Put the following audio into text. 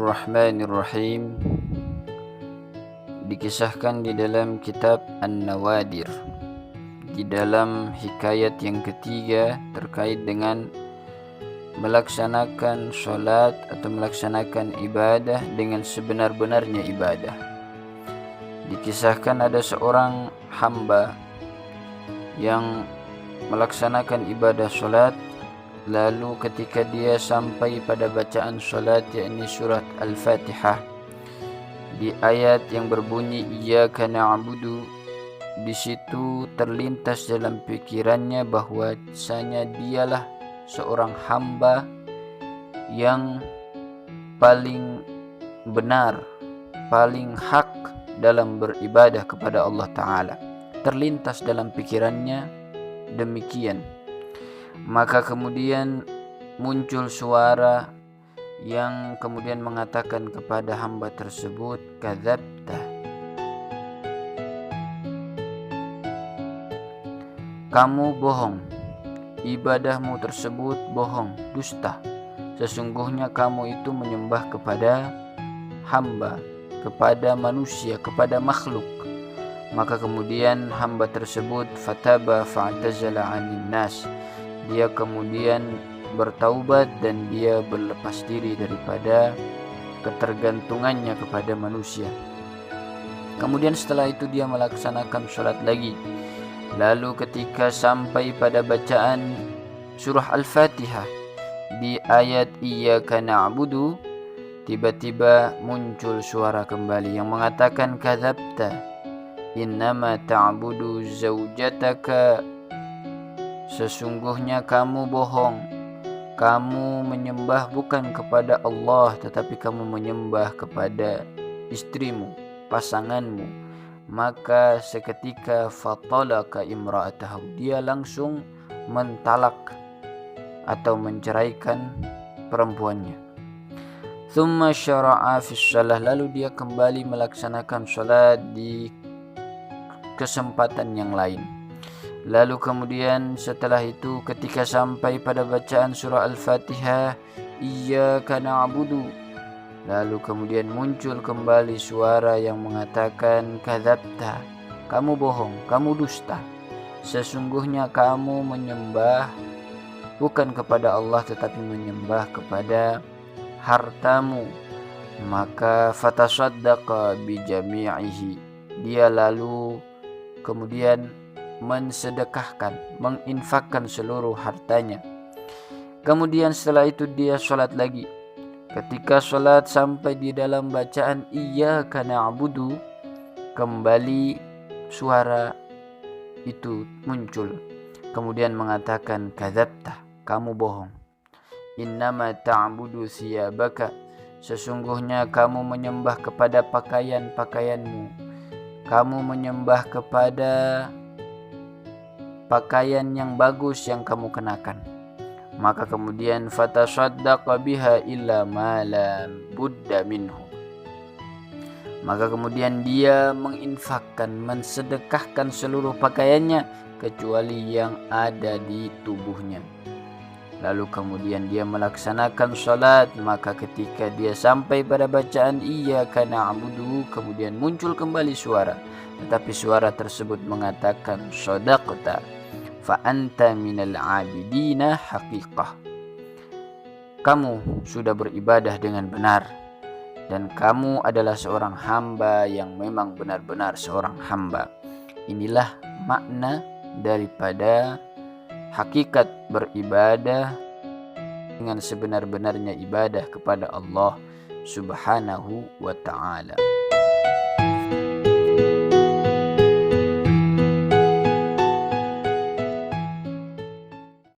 Bismillahirrahmanirrahim. Dikisahkan di dalam kitab An-Nawadir, di dalam hikayat yang ketiga terkait dengan melaksanakan sholat atau melaksanakan ibadah dengan sebenar-benarnya ibadah. Dikisahkan ada seorang hamba yang melaksanakan ibadah sholat, lalu ketika dia sampai pada bacaan sholat, yakni surat Al-Fatihah, di ayat yang berbunyi Iyyaka na'budu, di situ terlintas dalam pikirannya bahwasanya dialah seorang hamba yang paling benar, paling hak dalam beribadah kepada Allah Ta'ala. Terlintas dalam pikirannya demikian. Maka kemudian muncul suara yang kemudian mengatakan kepada hamba tersebut, kadzabta, kamu bohong, ibadahmu tersebut bohong, dusta. Sesungguhnya kamu itu menyembah kepada hamba, kepada manusia, kepada makhluk. Maka kemudian hamba tersebut fataba fa'tazala 'anil nas, dia kemudian bertaubat dan dia berlepas diri daripada ketergantungannya kepada manusia. Kemudian setelah itu dia melaksanakan sholat lagi. Lalu ketika sampai pada bacaan surah Al-Fatihah di ayat Iyyaka na'budu, tiba-tiba muncul suara kembali yang mengatakan kadzabta, innama ta'budu zaujataka, sesungguhnya kamu bohong, kamu menyembah bukan kepada Allah tetapi kamu menyembah kepada istrimu, pasanganmu. Maka seketika fatalaka imra'atahu, dia langsung mentalak atau menceraikan perempuannya. Thumma syara'a fi shalah, lalu dia kembali melaksanakan salat di kesempatan yang lain. Lalu kemudian setelah itu ketika sampai pada bacaan surah Al-Fatihah Iyyaka na'budu, lalu kemudian muncul kembali suara yang mengatakan kadzabta, kamu bohong, kamu dusta. Sesungguhnya kamu menyembah bukan kepada Allah tetapi menyembah kepada hartamu. Maka fatasaddaqa bijami'ihi, dia lalu kemudian mensedekahkan, menginfakkan seluruh hartanya. Kemudian setelah itu dia sholat lagi. Ketika sholat sampai di dalam bacaan Iyyaka na'budu, kembali suara itu muncul, kemudian mengatakan kadzabta, kamu bohong, innama ta'budu thiyabaka, sesungguhnya kamu menyembah kepada pakaian-pakaianmu, kamu menyembah kepada pakaian yang bagus yang kamu kenakan. Maka kemudian fatasaddaqa biha illa ma la budda minhu, maka kemudian dia menginfakkan, mensedekahkan seluruh pakaiannya kecuali yang ada di tubuhnya. Lalu kemudian dia melaksanakan salat. Maka ketika dia sampai pada bacaan Iyyaka na'budu, kemudian muncul kembali suara, tetapi suara tersebut mengatakan shadaqta fa anta minal abidina haqiqah, kamu sudah beribadah dengan benar dan kamu adalah seorang hamba yang memang benar-benar seorang hamba. Inilah makna daripada hakikat beribadah dengan sebenar-benarnya ibadah kepada Allah Subhanahu wa ta'ala.